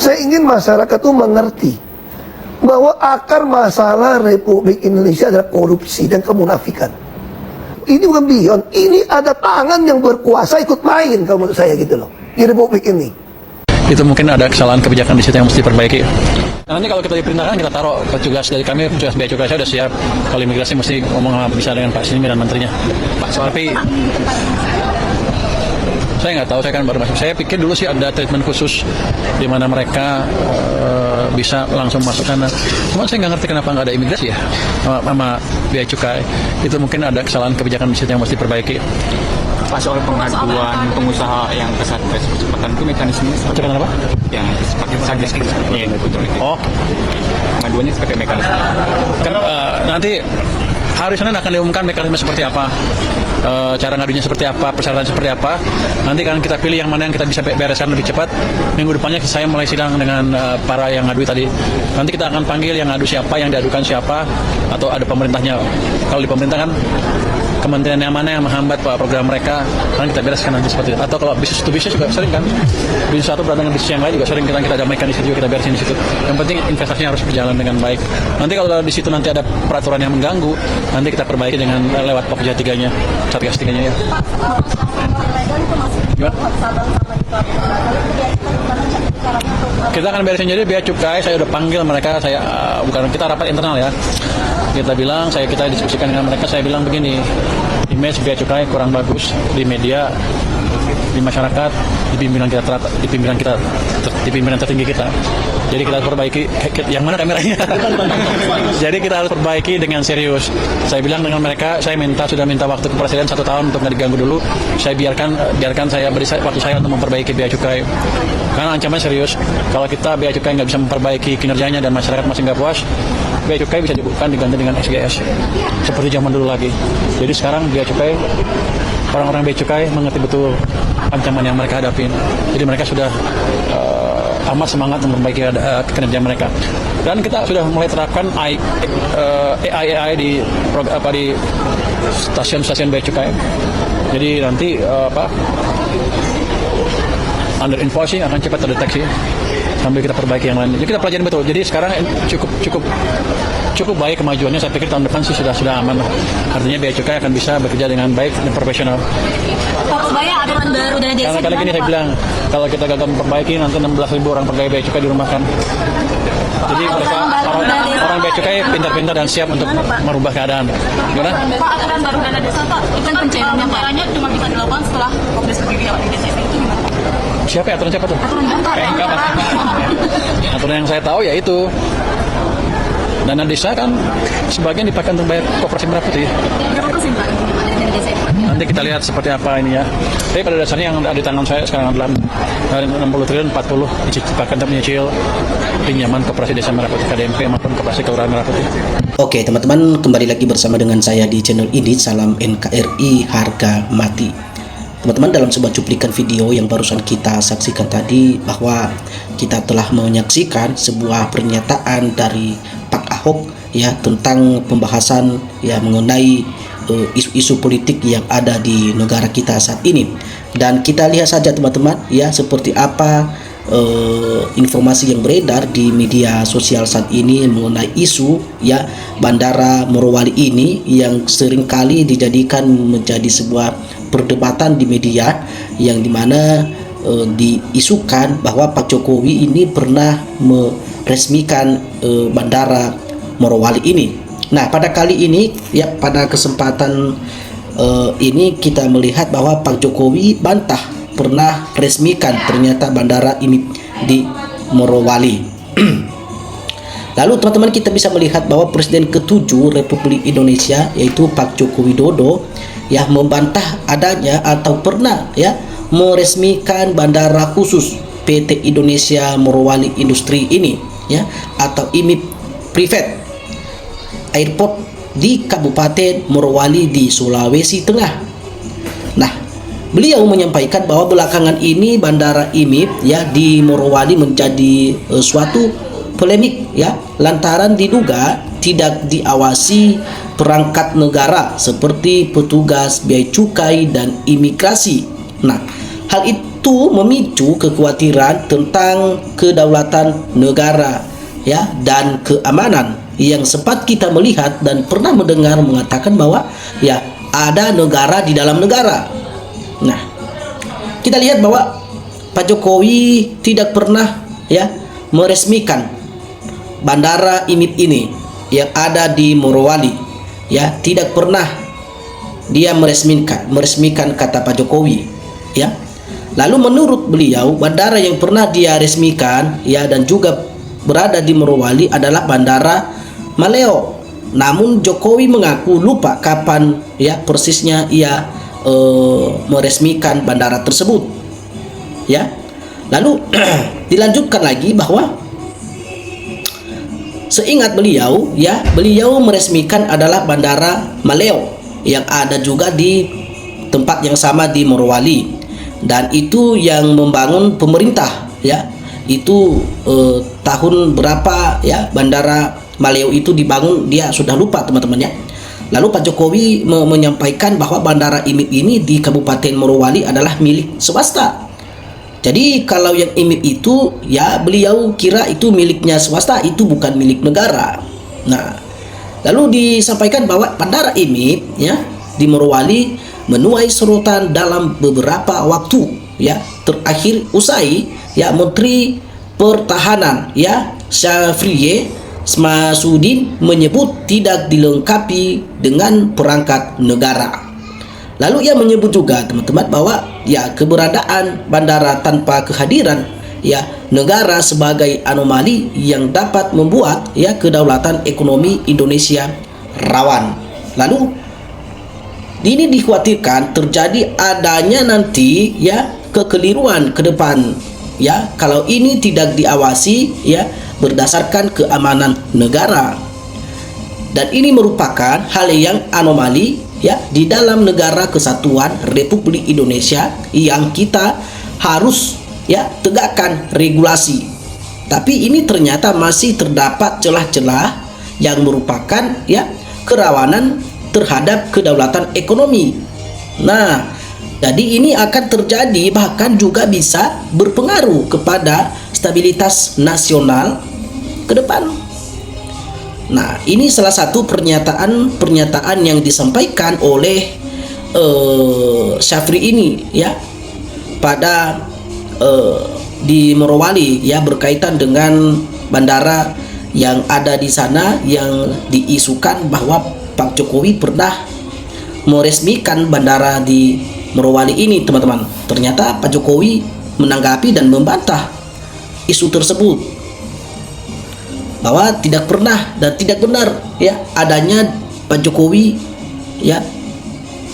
Saya ingin masyarakat itu mengerti bahwa akar masalah Republik Indonesia adalah korupsi dan kemunafikan. Ini bukan beyond, ini ada tangan yang berkuasa ikut main kalau menurut saya gitu loh di Republik ini. Itu mungkin ada kesalahan kebijakan di situ yang mesti diperbaiki. Nanti kalau kita diperintahkan, kita taruh petugas dari kami, petugas bea cukai saya udah siap. Kalau imigrasi mesti ngomong bisa dengan Pak Simi dan menterinya. Pak tapi saya nggak tahu, saya kan baru masuk. Saya pikir dulu sih ada treatment khusus di mana mereka bisa langsung masuk sana. Cuma saya nggak ngerti kenapa nggak ada imigrasi ya sama bea cukai. Itu mungkin ada kesalahan kebijakan di situ yang mesti diperbaiki. Pak, soal pengaduan pengusaha yang ke Satgas Percepatan itu mekanismenya seperti apa? Yang pakai Satgas betul. Oh, pengaduannya seperti mekanisme. Kan nanti hari Senin akan diumumkan mekanisme seperti apa, cara ngadunya seperti apa, persyaratan seperti apa. Nanti kan kita pilih yang mana yang kita bisa bereskan lebih cepat. Minggu depannya saya mulai sidang dengan para yang ngadu tadi. Nanti kita akan panggil yang ngadu siapa, yang diadukan siapa, atau ada pemerintahnya. Kalau di pemerintah kan kementerian yang mana yang menghambat program mereka, kan kita bereskan nanti seperti itu. Atau kalau bisnis to bisnis juga sering kan, bisnis satu berantem dengan bisnis yang lain juga sering kita damaikan di situ, juga kita beresin di situ. Yang penting investasinya harus berjalan dengan baik. Nanti kalau di situ nanti ada peraturan yang mengganggu, nanti kita perbaiki dengan lewat Pokja 3-nya, Satgas 3-nya ya. Kita akan beresin, jadi bea cukai saya udah panggil mereka, saya bukan kita rapat internal ya. Kita bilang, kita diskusikan dengan mereka, saya bilang begini, image bea cukai kurang bagus di media, di masyarakat, di pimpinan tertinggi kita. Jadi kita harus perbaiki, yang mana kameranya? Jadi kita harus perbaiki dengan serius. Saya bilang dengan mereka, saya sudah minta waktu ke Presiden 1 tahun untuk nggak diganggu dulu. Saya biarkan saya beri waktu saya untuk memperbaiki bea cukai. Karena ancaman serius, kalau kita bea cukai nggak bisa memperbaiki kinerjanya dan masyarakat masih nggak puas, bea cukai bisa diganti dengan SGS seperti zaman dulu lagi. Jadi sekarang bea cukai, orang-orang bea cukai mengerti betul ancaman yang mereka hadapin. Jadi mereka sudah amat semangat memperbaiki kinerja mereka. Dan kita sudah mulai terapkan AI di stasiun-stasiun bea cukai. Jadi nanti under invoicing akan cepat terdeteksi sambil kita perbaiki yang lain. Jadi kita pelajari betul. Jadi sekarang cukup baik kemajuannya. Saya pikir tahun depan sih sudah aman lah. Artinya bea cukai akan bisa bekerja dengan baik dan profesional. Pak Subaya, aturan baru dari desa. Karena kali ini saya bilang kalau kita gagal memperbaiki nanti 16.000 orang pegawai bea cukai dirumahkan. Jadi mereka orang bea cukai pintar-pintar dan siap untuk merubah keadaan. Gimana? Pak, aturan baru dari desa Pak, itu pencairannya cuma bisa dilakukan setelah Kongres PBB di desa itu gimana? Siapa ya? Aturan siapa tuh? Aturan yang saya tahu ya itu. Dana desa kan sebagian dipakai untuk bayar koperasi merah putih. Berapa persen Pak dari desa? Nanti kita lihat seperti apa ini ya. Tapi pada dasarnya yang ada di tangan saya sekarang adalah dari 60 triliun 40 dipakai untuk menyicil pinjaman koperasi desa merah putih KDMP maupun koperasi kelurahan merah putih. Oke teman-teman, kembali lagi bersama dengan saya di channel ini. Salam NKRI harga mati. Teman-teman, dalam sebuah cuplikan video yang barusan kita saksikan tadi, bahwa kita telah menyaksikan sebuah pernyataan dari Pak Ahok ya tentang pembahasan ya mengenai isu-isu politik yang ada di negara kita saat ini. Dan kita lihat saja teman-teman ya seperti apa informasi yang beredar di media sosial saat ini mengenai isu ya Bandara Morowali ini yang seringkali dijadikan menjadi sebuah perdebatan di media, yang dimana diisukan bahwa Pak Jokowi ini pernah meresmikan Bandara Morowali ini. Nah, pada kali ini ya, pada kesempatan ini kita melihat bahwa Pak Jokowi bantah pernah resmikan ternyata bandara ini di Morowali. Lalu teman-teman, kita bisa melihat bahwa Presiden ke-7 Republik Indonesia yaitu Pak Joko Widodo ya membantah adanya atau pernah ya meresmikan bandara khusus PT Indonesia Morowali Industri ini ya, atau IMIP Private Airport di Kabupaten Morowali di Sulawesi Tengah. Nah, beliau menyampaikan bahwa belakangan ini bandara IMIP ya di Morowali menjadi suatu polemik ya, lantaran diduga tidak diawasi perangkat negara seperti petugas bea cukai dan imigrasi. Nah, itu memicu kekhawatiran tentang kedaulatan negara ya dan keamanan yang sempat kita melihat dan pernah mendengar mengatakan bahwa ya ada negara di dalam negara. Nah, kita lihat bahwa Pak Jokowi tidak pernah ya meresmikan Bandara IMIP ini yang ada di Morowali. Ya, tidak pernah dia meresmikan kata Pak Jokowi, ya. Lalu menurut beliau, bandara yang pernah dia resmikan ya dan juga berada di Morowali adalah Bandara Maleo. Namun Jokowi mengaku lupa kapan ya persisnya ia meresmikan bandara tersebut. Ya. Lalu dilanjutkan lagi bahwa seingat beliau ya, beliau meresmikan adalah Bandara Maleo yang ada juga di tempat yang sama di Morowali, dan itu yang membangun pemerintah ya. Itu tahun berapa ya Bandara Maleo itu dibangun, dia sudah lupa teman-teman ya. Lalu Pak Jokowi menyampaikan bahwa Bandara IMIP ini di Kabupaten Morowali adalah milik swasta. Jadi kalau yang IMIP itu ya beliau kira itu miliknya swasta, itu bukan milik negara. Nah, lalu disampaikan bahwa Bandara IMIP ya di Morowali menuai sorotan dalam beberapa waktu ya. Terakhir usai ya Menteri Pertahanan ya Syafriye Masudin menyebut tidak dilengkapi dengan perangkat negara. Lalu ia menyebut juga teman-teman bahwa ya keberadaan bandara tanpa kehadiran ya negara sebagai anomali yang dapat membuat ya kedaulatan ekonomi Indonesia rawan. Lalu ini dikhawatirkan terjadi adanya nanti ya kekeliruan ke depan ya kalau ini tidak diawasi ya berdasarkan keamanan negara. Dan ini merupakan hal yang anomali ya di dalam negara kesatuan Republik Indonesia yang kita harus ya tegakkan regulasi. Tapi ini ternyata masih terdapat celah-celah yang merupakan ya kerawanan terhadap kedaulatan ekonomi. Nah, jadi ini akan terjadi bahkan juga bisa berpengaruh kepada stabilitas nasional ke depan. Nah, ini salah satu pernyataan yang disampaikan oleh Syafri ini ya pada di Morowali ya berkaitan dengan bandara yang ada di sana yang diisukan bahwa Pak Jokowi pernah meresmikan bandara di Morowali ini, teman-teman. Ternyata Pak Jokowi menanggapi dan membantah isu tersebut bahwa tidak pernah dan tidak benar ya adanya Pak Jokowi ya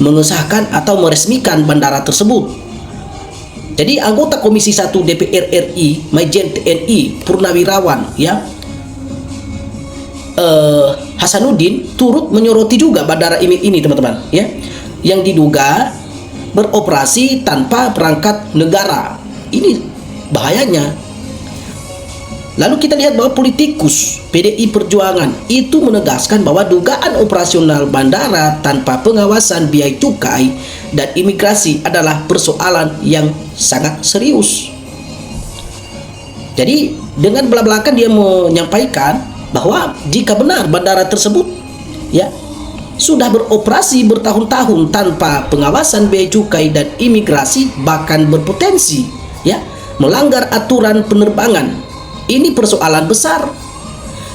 mengesahkan atau meresmikan bandara tersebut. Jadi anggota Komisi 1 DPR RI Majen TNI Purnawirawan ya Hasanuddin turut menyoroti juga bandara ini teman-teman ya yang diduga beroperasi tanpa perangkat negara. Ini bahayanya. Lalu kita lihat bahwa politikus PDI Perjuangan itu menegaskan bahwa dugaan operasional bandara tanpa pengawasan biaya cukai dan imigrasi adalah persoalan yang sangat serius. Jadi dengan belak-belakan dia menyampaikan bahwa jika benar bandara tersebut ya sudah beroperasi bertahun-tahun tanpa pengawasan biaya cukai dan imigrasi, bahkan berpotensi ya melanggar aturan penerbangan. Ini persoalan besar.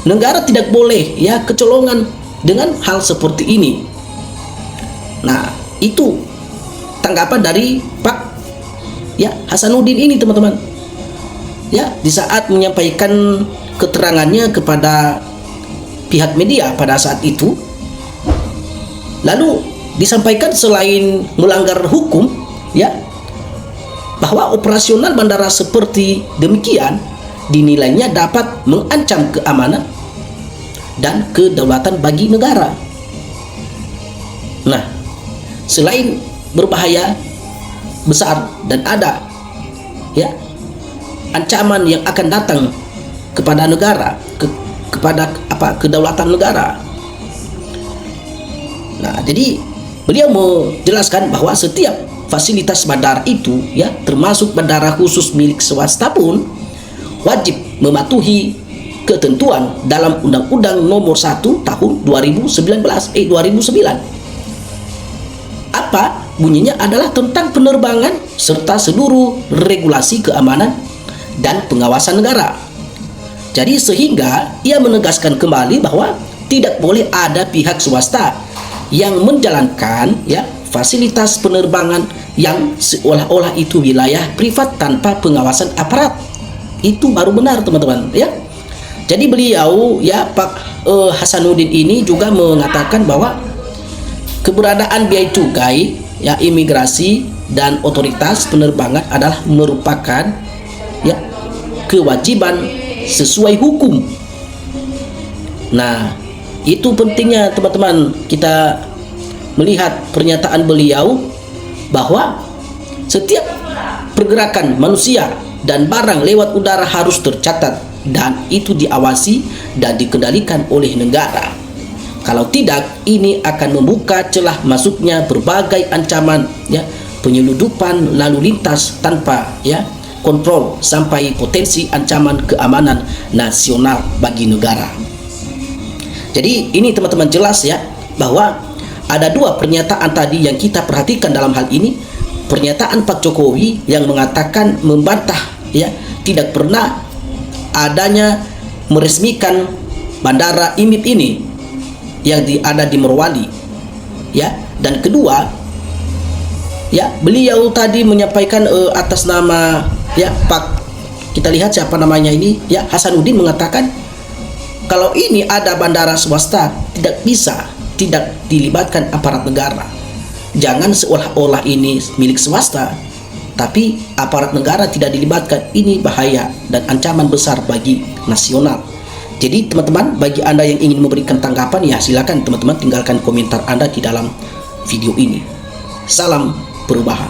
Negara tidak boleh ya kecolongan dengan hal seperti ini. Nah, itu tanggapan dari Pak ya Hasanuddin ini teman-teman. Ya, di saat menyampaikan keterangannya kepada pihak media pada saat itu. Lalu disampaikan selain melanggar hukum ya bahwa operasional bandara seperti demikian dinilainya dapat mengancam keamanan dan kedaulatan bagi negara. Nah, selain berbahaya besar dan ada ya ancaman yang akan datang kepada negara, kepada kedaulatan negara. Nah, jadi beliau menjelaskan bahwa setiap fasilitas bandara itu ya, termasuk bandara khusus milik swasta pun wajib mematuhi ketentuan dalam Undang-Undang Nomor 1 Tahun 2009. Apa bunyinya adalah tentang penerbangan serta seluruh regulasi keamanan dan pengawasan negara. Jadi sehingga ia menegaskan kembali bahwa tidak boleh ada pihak swasta yang menjalankan ya fasilitas penerbangan yang seolah-olah itu wilayah privat tanpa pengawasan aparat. Itu baru benar teman-teman ya. Jadi beliau ya Pak Hasanuddin ini juga mengatakan bahwa keberadaan biaya cukai ya imigrasi dan otoritas penerbangan adalah merupakan ya kewajiban sesuai hukum. Nah, itu pentingnya teman-teman kita melihat pernyataan beliau bahwa setiap pergerakan manusia dan barang lewat udara harus tercatat dan itu diawasi dan dikendalikan oleh negara. Kalau tidak, ini akan membuka celah masuknya berbagai ancaman ya, penyeludupan lalu lintas tanpa ya kontrol sampai potensi ancaman keamanan nasional bagi negara. Jadi ini teman-teman jelas ya bahwa ada dua pernyataan tadi yang kita perhatikan dalam hal ini. Pernyataan Pak Jokowi yang mengatakan membantah ya tidak pernah adanya meresmikan bandara IMIP ini yang ada di Morowali ya, dan kedua ya beliau tadi menyampaikan atas nama ya Pak, kita lihat siapa namanya ini ya, Hasanuddin mengatakan kalau ini ada bandara swasta tidak dilibatkan aparat negara. Jangan seolah-olah ini milik swasta tapi aparat negara tidak dilibatkan. Ini bahaya dan ancaman besar bagi nasional. Jadi teman-teman, bagi Anda yang ingin memberikan tanggapan ya silakan teman-teman tinggalkan komentar Anda di dalam video ini. Salam perubahan.